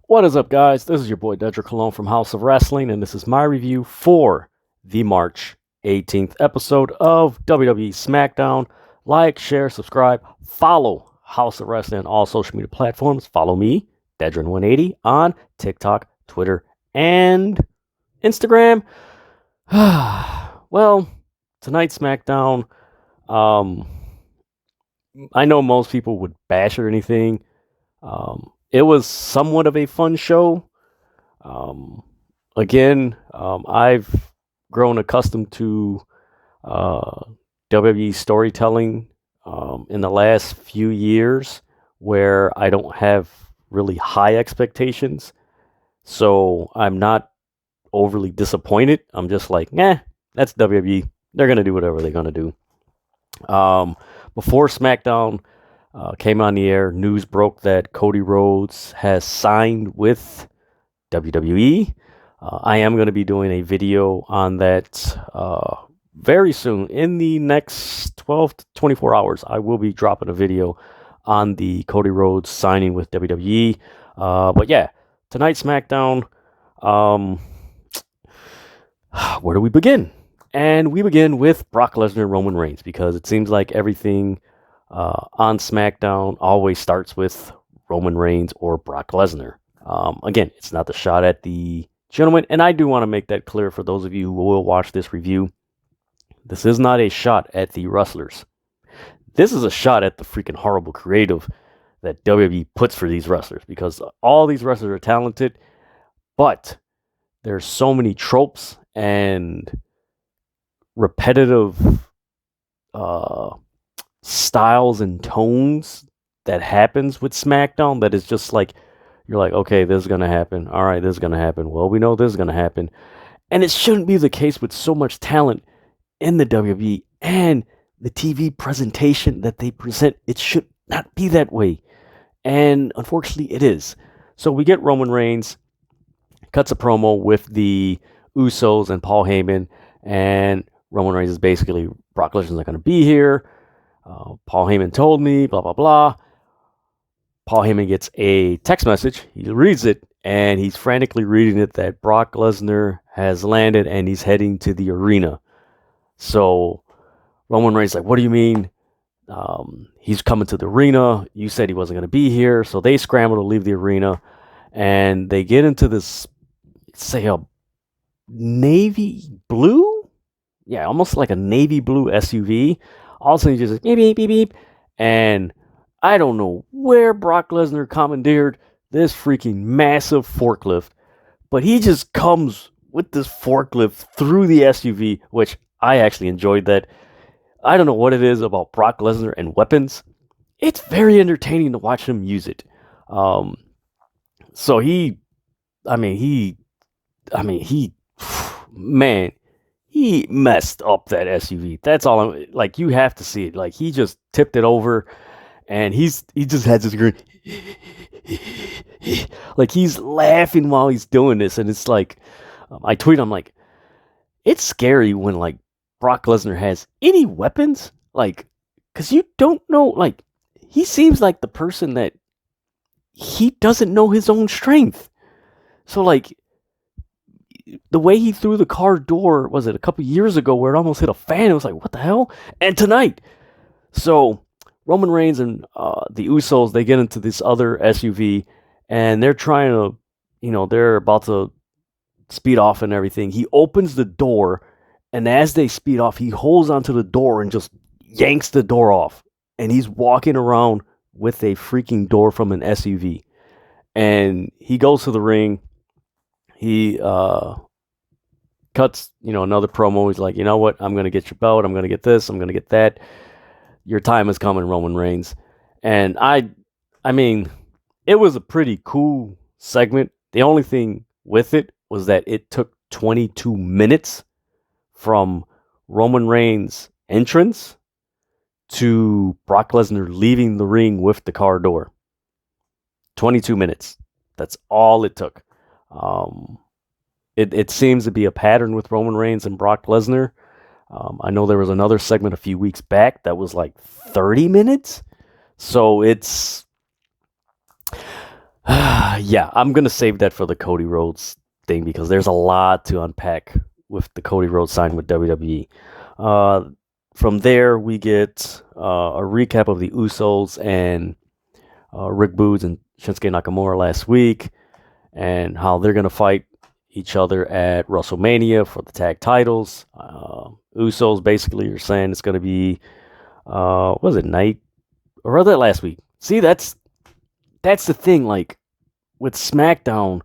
What is up, guys? This is your boy Dedrian Colon from House of Wrestling, and this is my review for the March 18th episode of WWE Smackdown. Like, share, subscribe, follow House of Wrestling on all social media platforms. Follow me, Dedrian180, on TikTok, Twitter, and Instagram. Well, tonight's Smackdown, I know most people would bash or anything. It was somewhat of a fun show. I've grown accustomed to WWE storytelling in the last few years where I don't have really high expectations. So I'm not overly disappointed. I'm just like, that's WWE. They're going to do whatever they're going to do. Before SmackDown came on the air, news broke that Cody Rhodes has signed with WWE. I am going to be doing a video on that very soon. In the next 12 to 24 hours, I will be dropping a video on the Cody Rhodes signing with WWE. But yeah, tonight's SmackDown, where do we begin? And we begin with Brock Lesnar and Roman Reigns because it seems like everything on SmackDown always starts with Roman Reigns or Brock Lesnar. Again, it's not the shot at the gentleman, and I do want to make that clear for those of you who will watch this review. This is not a shot at the wrestlers. This is a shot at the freaking horrible creative that WWE puts for these wrestlers because all these wrestlers are talented, but there's so many tropes and repetitive styles and tones that happens with SmackDown that is just like, you're like, okay, this is going to happen. All right, this is going to happen. Well, we know this is going to happen. And it shouldn't be the case with so much talent in the WWE and the TV presentation that they present. It should not be that way. And unfortunately, it is. So we get Roman Reigns, cuts a promo with the Usos and Paul Heyman, and Roman Reigns is basically, Brock Lesnar's not going to be here. Paul Heyman told me, blah, blah, blah. Paul Heyman gets a text message. He reads it, and he's frantically reading it that Brock Lesnar has landed, and he's heading to the arena. So Roman Reigns is like, what do you mean? He's coming to the arena. You said he wasn't going to be here. So they scramble to leave the arena, and they get into this, say, a navy blue? Yeah, almost like a navy blue SUV. All of a sudden, he just beep, beep, beep, beep. And I don't know where Brock Lesnar commandeered this freaking massive forklift, but he just comes with this forklift through the SUV, which I actually enjoyed that. I don't know what it is about Brock Lesnar and weapons. It's very entertaining to watch him use it. Man, he messed up that SUV. That's all. Like, you have to see it. Like, he just tipped it over, and he just has this grin. Like, he's laughing while he's doing this, and it's like, I tweet, I'm like, it's scary when, like, Brock Lesnar has any weapons, like, because you don't know, like, he seems like the person that he doesn't know his own strength. So, like, the way he threw the car door, was it a couple years ago where it almost hit a fan? It was like, what the hell? And tonight. So Roman Reigns and the Usos, they get into this other SUV, and they're trying to, they're about to speed off and everything. He opens the door, and as they speed off, he holds onto the door and just yanks the door off. And he's walking around with a freaking door from an SUV. And he goes to the ring. He cuts, another promo. He's like, you know what? I'm going to get your belt. I'm going to get this. I'm going to get that. Your time is coming, Roman Reigns. And I mean, it was a pretty cool segment. The only thing with it was that it took 22 minutes from Roman Reigns' entrance to Brock Lesnar leaving the ring with the car door. 22 minutes. That's all it took. It seems to be a pattern with Roman Reigns and Brock Lesnar. I know there was another segment a few weeks back that was like 30 minutes. So it's Yeah, I'm gonna save that for the Cody Rhodes thing because there's a lot to unpack with the Cody Rhodes sign with WWE. Uh, from there, we get a recap of the Usos and Rick Boogs and Shinsuke Nakamura last week, and how they're gonna fight each other at WrestleMania for the tag titles. Usos basically are saying it's gonna be what was it, night or rather last week? See, that's the thing. Like with SmackDown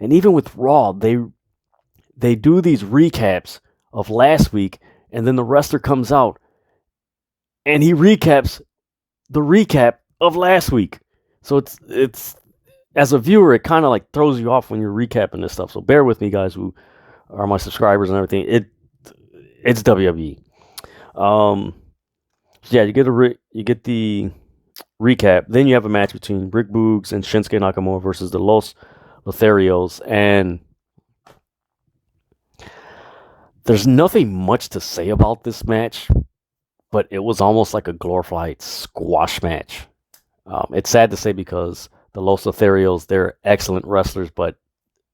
and even with Raw, they do these recaps of last week, and then the wrestler comes out and he recaps the recap of last week. So it's as a viewer, it kind of like throws you off when you're recapping this stuff. So bear with me, guys, who are my subscribers and everything. It's WWE. Yeah, you get the recap. Then you have a match between Rick Boogs and Shinsuke Nakamura versus the Los Lotharios, and there's nothing much to say about this match, but it was almost like a glorified squash match. It's sad to say because the Los Lotharios, they're excellent wrestlers, but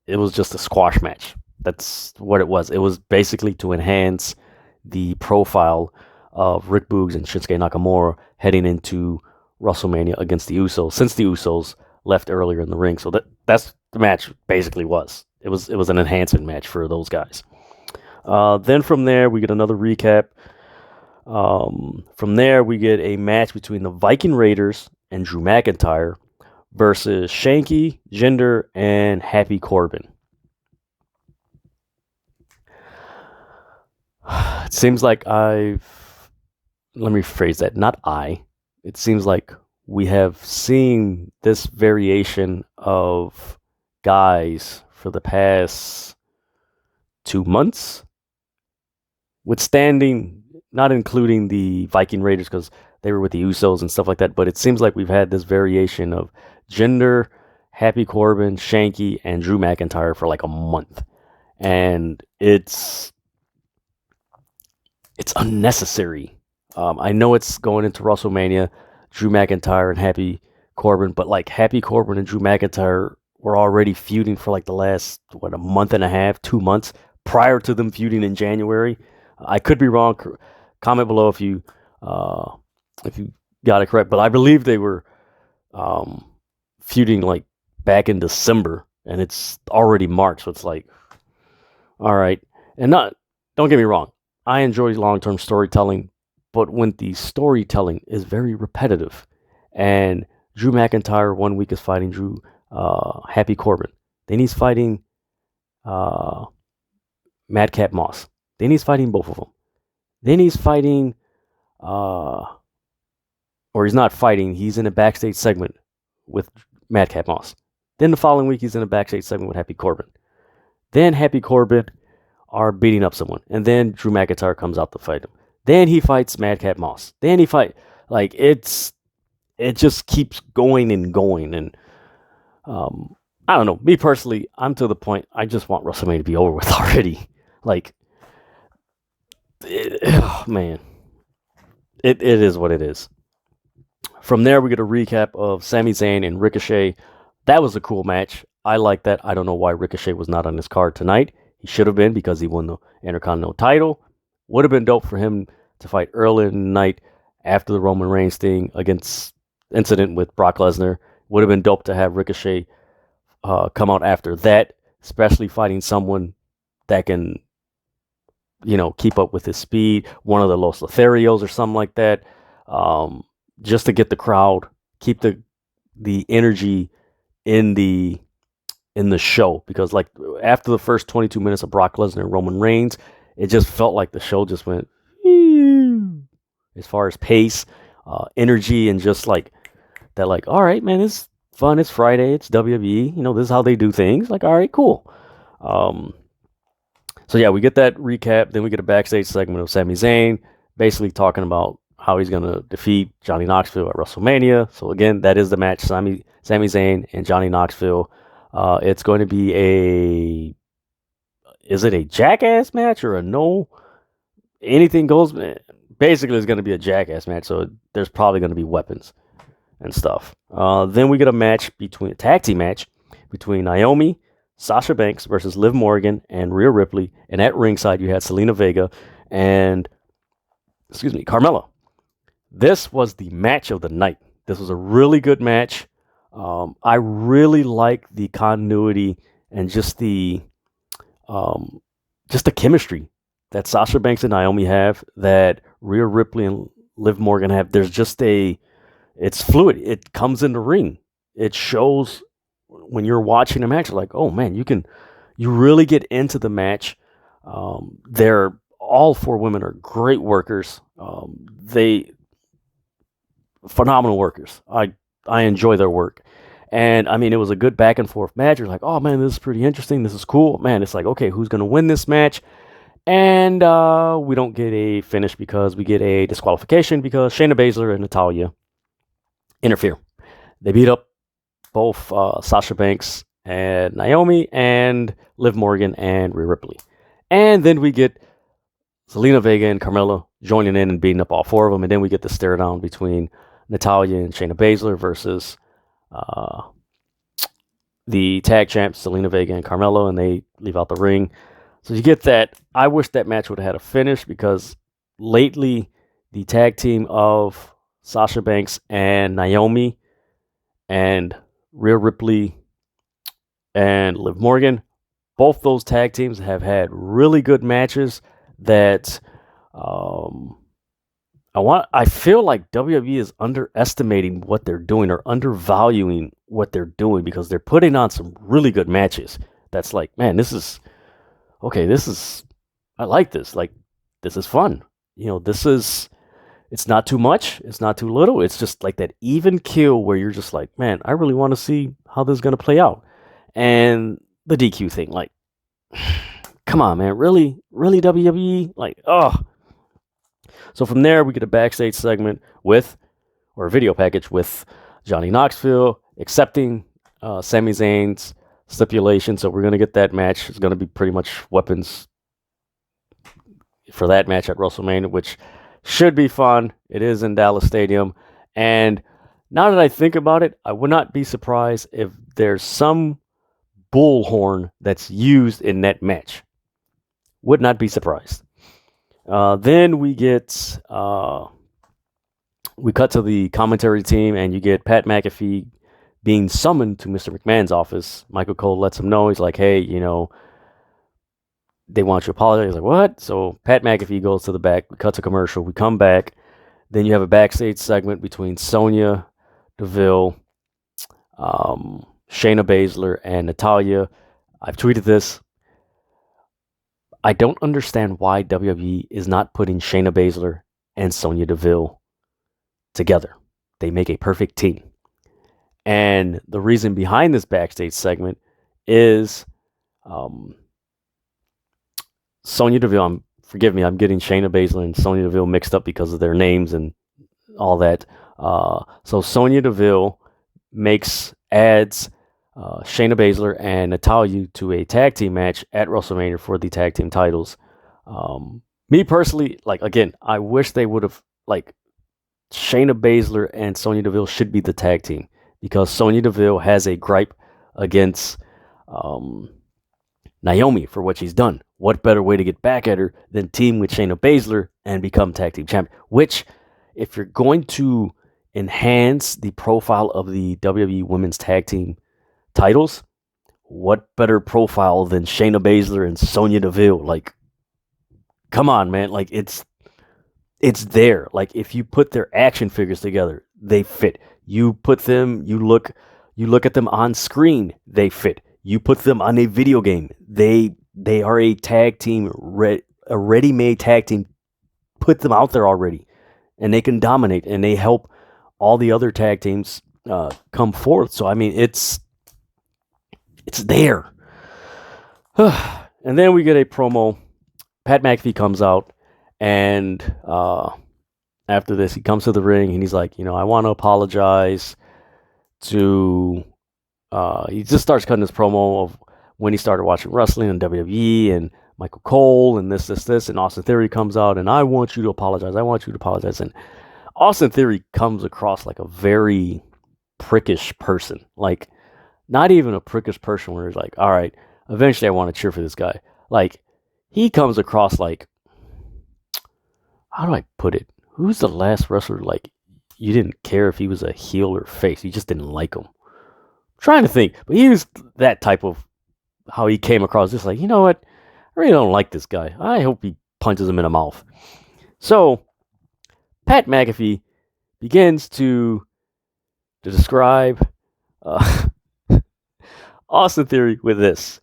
it was just a squash match. That's what it was. It was basically to enhance the profile of Rick Boogs and Shinsuke Nakamura heading into WrestleMania against the Usos, since the Usos left earlier in the ring. So that's the match basically was. It was an enhancement match for those guys. Then from there, we get another recap. From there, we get a match between the Viking Raiders and Drew McIntyre versus Shanky, Jinder, and Happy Corbin. It seems like let me phrase that, it seems like we have seen this variation of guys for the past 2 months, withstanding, not including the Viking Raiders because they were with the Usos and stuff like that, but it seems like we've had this variation of Jinder, Happy Corbin, Shanky, and Drew McIntyre for like a month. And it's unnecessary. I know it's going into WrestleMania, Drew McIntyre and Happy Corbin, but like Happy Corbin and Drew McIntyre were already feuding for like the last, a month and a half, 2 months prior to them feuding in January. I could be wrong. Comment below if you got it correct, but I believe they were feuding like back in December, and it's already March, so it's like, all right. And don't get me wrong, I enjoy long-term storytelling, but when the storytelling is very repetitive, and Drew McIntyre 1 week is fighting Happy Corbin, then he's fighting Madcap Moss, then he's fighting both of them, then he's fighting or he's not fighting, he's in a backstage segment with Madcap Moss. Then the following week he's in a backstage segment with Happy Corbin. Then Happy Corbin are beating up someone, and then Drew McIntyre comes out to fight him. Then he fights Madcap Moss. Then he like it just keeps going and going. And I don't know. Me personally, I'm to the point I just want WrestleMania to be over with already. Like, oh man, it is what it is. From there, we get a recap of Sami Zayn and Ricochet. That was a cool match. I like that. I don't know why Ricochet was not on this card tonight. He should have been because he won the Intercontinental title. Would have been dope for him to fight early in the night after the Roman Reigns thing against incident with Brock Lesnar. Would have been dope to have Ricochet come out after that, especially fighting someone that can, keep up with his speed. One of the Los Lotharios or something like that. Just to get the crowd, keep the energy in the show, because like after the first 22 minutes of Brock Lesnar and Roman Reigns, it just felt like the show just went as far as pace, energy, and just like that. Like, all right, man, it's fun. It's Friday. It's WWE. This is how they do things. Like, all right, cool. So yeah, we get that recap. Then we get a backstage segment of Sami Zayn basically talking about how he's going to defeat Johnny Knoxville at WrestleMania. So again, that is the match, Sami Zayn and Johnny Knoxville. It's going to be is it a jackass match or a no? Anything goes. Basically, it's going to be a jackass match, so there's probably going to be weapons. and stuff. Then we get a tag team match between Naomi, Sasha Banks versus Liv Morgan and Rhea Ripley. And at ringside, you had Zelina Vega and, Carmella. This was the match of the night. This was a really good match. I really like the continuity and just the chemistry that Sasha Banks and Naomi have, that Rhea Ripley and Liv Morgan have. It's fluid. It comes in the ring. It shows when you're watching a match, you're like, oh man, you really get into the match. All 4 women are great workers. Phenomenal workers. I enjoy their work. And I mean, it was a good back and forth match. You're like, oh man, this is pretty interesting. This is cool. Man, it's like, okay, who's going to win this match? And we don't get a finish because we get a disqualification because Shayna Baszler and Natalya interfere. They beat up both Sasha Banks and Naomi and Liv Morgan and Rhea Ripley. And then we get Zelina Vega and Carmella joining in and beating up all 4 of them. And then we get the stare down between Natalya and Shayna Baszler versus the tag champs, Zelina Vega and Carmella, and they leave out the ring. So you get that. I wish that match would have had a finish because lately the tag team of Sasha Banks and Naomi and Rhea Ripley and Liv Morgan, both those tag teams have had really good matches that I feel like WWE is underestimating what they're doing or undervaluing what they're doing because they're putting on some really good matches. That's like, man, I like this. Like, this is fun. It's not too much. It's not too little. It's just like that even keel where you're just like, man, I really want to see how this is going to play out. And the DQ thing, like, come on, man. Really WWE? Like, oh. So from there, we get a backstage segment or a video package with Johnny Knoxville accepting Sami Zayn's stipulation. So we're going to get that match. It's going to be pretty much weapons for that match at WrestleMania, which should be fun. It is in Dallas Stadium. And now that I think about it, I would not be surprised if there's some bullhorn that's used in that match. Would not be surprised. Then we cut to the commentary team, and you get Pat McAfee being summoned to Mr. McMahon's office. Michael Cole lets him know. He's like, hey, they want you to apologize. He's like, what? So Pat McAfee goes to the back. We cut to commercial. We come back. Then you have a backstage segment between Sonya Deville, Shayna Baszler, and Natalya. I've tweeted this. I don't understand why WWE is not putting Shayna Baszler and Sonya Deville together. They make a perfect team. And the reason behind this backstage segment is Sonya Deville. Forgive me, I'm getting Shayna Baszler and Sonya Deville mixed up because of their names and all that. So Sonya Deville adds Shayna Baszler and Natalya to a tag team match at WrestleMania for the tag team titles. Me personally, I wish they would have, Shayna Baszler and Sonya Deville should be the tag team because Sonya Deville has a gripe against Naomi for what she's done. What better way to get back at her than team with Shayna Baszler and become tag team champion? Which, if you're going to enhance the profile of the WWE Women's Tag Team titles, what better profile than Shayna Baszler and Sonya Deville? Come on, man. It's there. If you put their action figures together, they fit. You look at them on screen, they fit. You put them on a video game, they are a tag team, a ready-made tag team. Put them out there already, and they can dominate, and they help all the other tag teams come forth. So I mean, it's there. And then we get a promo. Pat McAfee comes out, and after this, he comes to the ring, and he's like, I want to apologize to... he just starts cutting his promo of when he started watching wrestling and WWE and Michael Cole and this, and Austin Theory comes out, and I want you to apologize. And Austin Theory comes across like a very prickish person. Like, not even a prickish person where it's like, all right, eventually I want to cheer for this guy. Like, he comes across like, how do I put it? Who's the last wrestler, like, you didn't care if he was a heel or face, you just didn't like him? I'm trying to think, but he was that type of how he came across, just like, you know what? I really don't like this guy. I hope he punches him in the mouth. So, Pat McAfee begins to describe Austin Theory with this.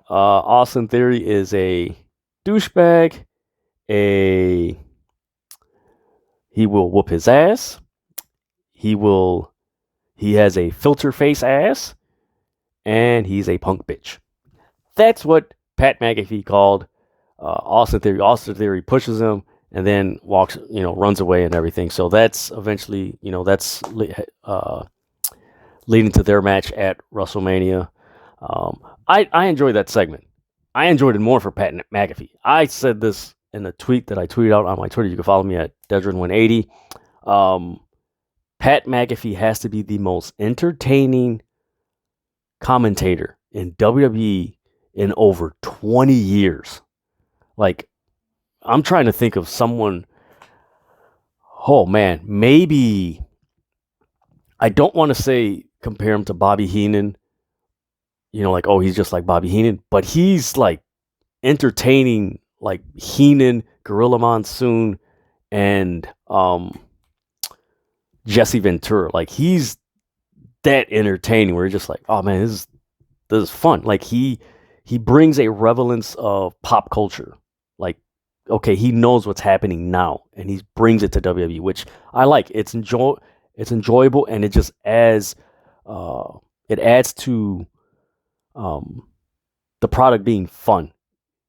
Austin Theory is a douchebag. He will whoop his ass. He has a filter face ass, and he's a punk bitch. That's what Pat McAfee called Austin Theory. Austin Theory pushes him and then runs away and everything. So that's eventually, that's leading to their match at WrestleMania. I enjoyed that segment. I enjoyed it more for Pat McAfee. I said this in a tweet that I tweeted out on my Twitter. You can follow me at Dedrian180. Pat McAfee has to be the most entertaining commentator in WWE in over 20 years. Like, I'm trying to think of someone. Oh man, maybe I don't want to say compare him to Bobby Heenan. Like, oh, he's just like Bobby Heenan, but he's like entertaining, like Heenan, Gorilla Monsoon, and Jesse Ventura. Like, he's that entertaining where you're just like, oh man, this is fun. Like, he brings a relevance of pop culture. Like, okay, he knows what's happening now, and he brings it to WWE, which I like. It's enjoyable, and it just adds to the product being fun,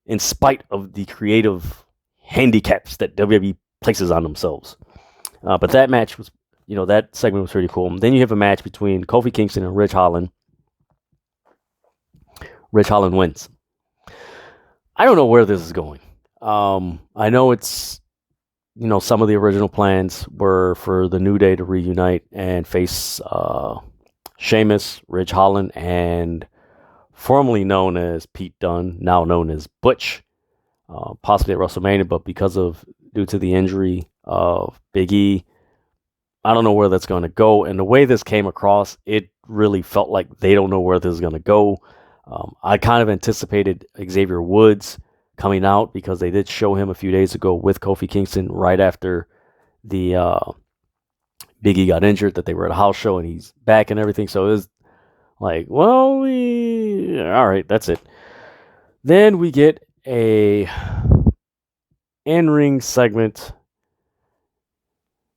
in spite of the creative handicaps that WWE places on themselves. But that match was, that segment was pretty cool. And then you have a match between Kofi Kingston and Ridge Holland. Ridge Holland wins. I don't know where this is going. I know it's, some of the original plans were for the New Day to reunite and face Sheamus, Ridge Holland, and formerly known as Pete Dunne, now known as Butch, possibly at WrestleMania, but due to the injury of Big E, I don't know where that's going to go. And the way this came across, it really felt like they don't know where this is going to go. I kind of anticipated Xavier Woods coming out because they did show him a few days ago with Kofi Kingston right after the Big E got injured, that they were at a house show and he's back and everything. So it was like, well, all right, that's it. Then we get a in-ring segment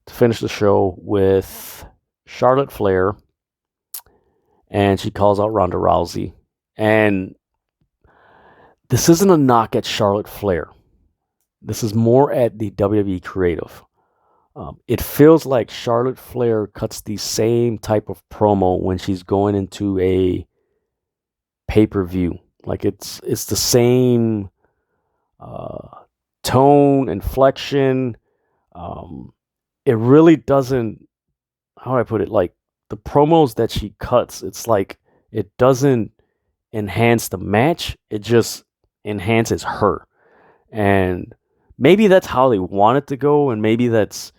to finish the show with Charlotte Flair, and she calls out Ronda Rousey. And this isn't a knock at Charlotte Flair. This is more at the WWE creative. It feels like Charlotte Flair cuts the same type of promo when she's going into a pay-per-view. Like, it's the same tone, inflection. It really doesn't, how do I put it? Like, the promos that she cuts, it's like it doesn't enhance the match. It just enhances her. And maybe that's how they want it to go. And maybe that's,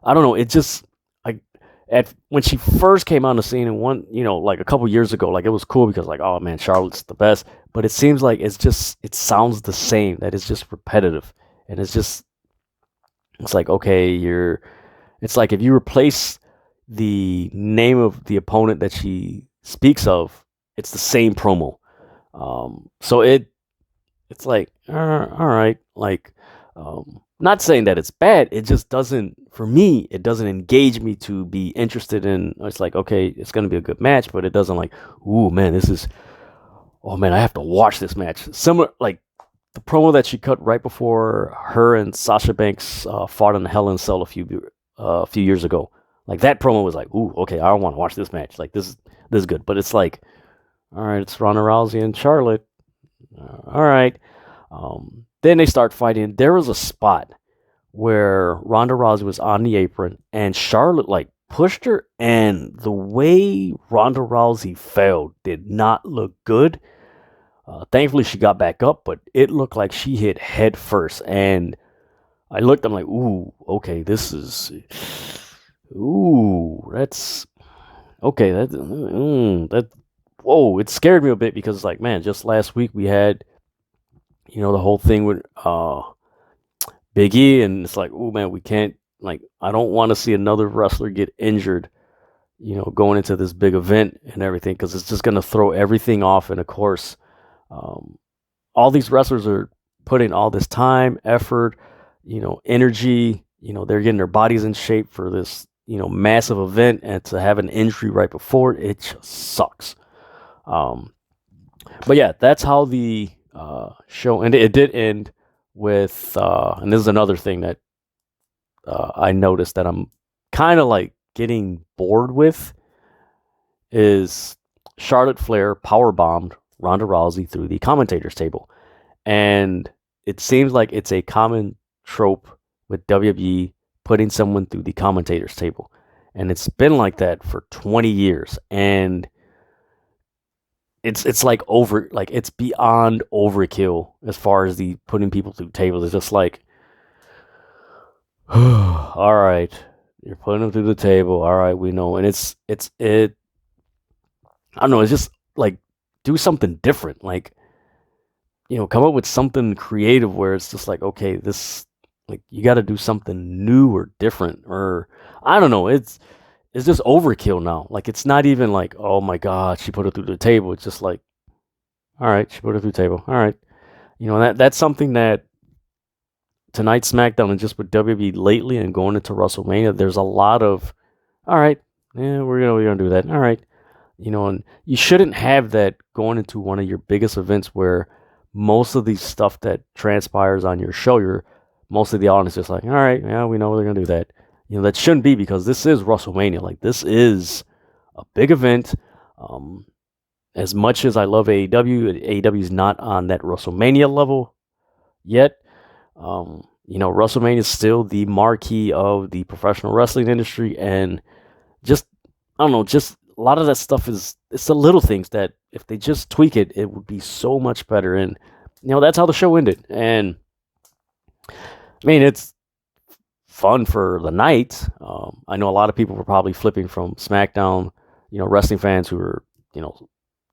I don't know. It just, like, when she first came on the scene and like a couple years ago, like, it was cool because, like, oh man, Charlotte's the best. But it seems like it sounds the same, that it's just repetitive. And it's like, okay, it's like if you replace the name of the opponent that she speaks of, it's the same promo. So it's like, all right, like, not saying that it's bad. It just doesn't, for me, it doesn't engage me to be interested in. It's like, okay, it's going to be a good match, but it doesn't like, ooh, man, I have to watch this match. Similar, like the promo that she cut right before her and Sasha Banks fought in the Hell in a Cell a few years ago. Like, that promo was like, ooh, okay, I want to watch this match. Like, this is good. But it's like, all right, it's Ronda Rousey and Charlotte. All right. Then they start fighting. There was a spot where Ronda Rousey was on the apron and Charlotte, like, pushed her, and the way Ronda Rousey fell did not look good. Thankfully, she got back up, but it looked like she hit head first. And I looked, I'm like, ooh, okay, that's okay. Whoa, it scared me a bit because, like, man, just last week we had, the whole thing with Big E, and it's like, oh man, we can't, like, I don't want to see another wrestler get injured, going into this big event and everything, because it's just going to throw everything off. And of course, all these wrestlers are putting all this time, effort, energy, they're getting their bodies in shape for this, massive event, and to have an injury right before it just sucks. But yeah, that's how the show ended. It did end with, and this is another thing that I noticed that I'm kind of like getting bored with, is Charlotte Flair powerbombed Ronda Rousey through the commentators table. And it seems like it's a common trope with WWE putting someone through the commentators table. And it's been like that for 20 years. And it's like it's beyond overkill as far as the putting people through tables. It's just like, all right, you're putting them through the table. All right, we know. And I don't know. It's just like, do something different. Like, come up with something creative where it's just like, okay, you got to do something new or different, or I don't know. It's just overkill now. Like, it's not even like, oh my God, she put it through the table. It's just like, all right, she put it through the table. All right. That's something that tonight's SmackDown, and just with WWE lately and going into WrestleMania, there's a lot of, all right, yeah, we're gonna do that. All right. And you shouldn't have that going into one of your biggest events where most of the stuff that transpires on your show, most of the audience is just like, all right, yeah, we know they're going to do that. That shouldn't be, because this is WrestleMania. Like, this is a big event. As much as I love AEW is not on that WrestleMania level yet. WrestleMania is still the marquee of the professional wrestling industry. And just, I don't know, just a lot of that stuff it's the little things that if they just tweak it, it would be so much better. And, that's how the show ended. And, I mean, it's fun for the night. I know a lot of people were probably flipping from SmackDown, wrestling fans who were,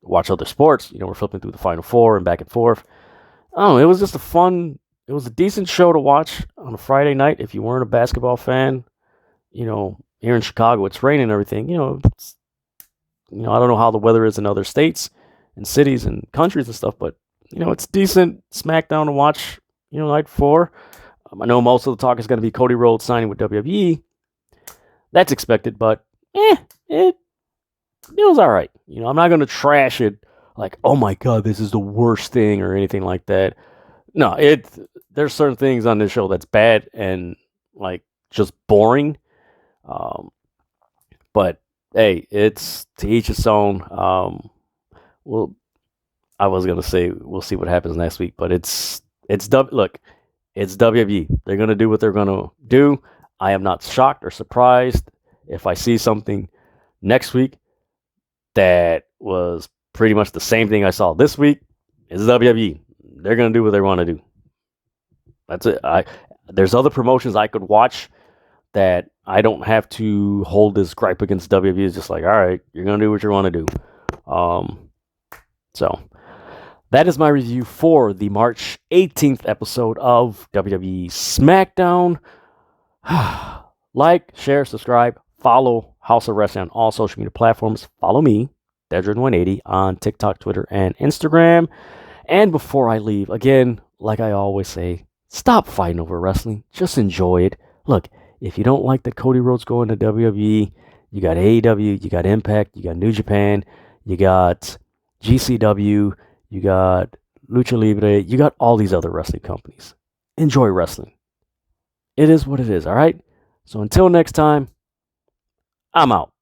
watch other sports, were flipping through the Final Four and back and forth. I don't know, it was just it was a decent show to watch on a Friday night. If you weren't a basketball fan, here in Chicago, it's raining and everything, I don't know how the weather is in other states and cities and countries and stuff, but, it's decent SmackDown to watch, night 4. I know most of the talk is going to be Cody Rhodes signing with WWE. That's expected, but it was all right. I'm not going to trash it like, oh my God, this is the worst thing or anything like that. No, there's certain things on this show that's bad and like just boring. But hey, it's to each its own. I was gonna say we'll see what happens next week, but it's WWE. They're gonna do what they're gonna do. I am not shocked or surprised if I see something next week that was pretty much the same thing I saw this week. It's WWE. They're gonna do what they want to do. That's it. There's other promotions I could watch that I don't have to hold this gripe against WWE. It's just like, all right, you're gonna do what you want to do. So that is my review for the March 18th episode of WWE Smackdown. Like, share, subscribe, follow House of Wrestling on all social media platforms. Follow me, Dedrian180, on TikTok, Twitter, and Instagram. And before I leave, again, like I always say, stop fighting over wrestling. Just enjoy it. Look, if you don't like that Cody Rhodes going to WWE, you got AEW, you got Impact, you got New Japan, you got GCW, you got Lucha Libre, you got all these other wrestling companies. Enjoy wrestling. It is what it is, all right? So until next time, I'm out.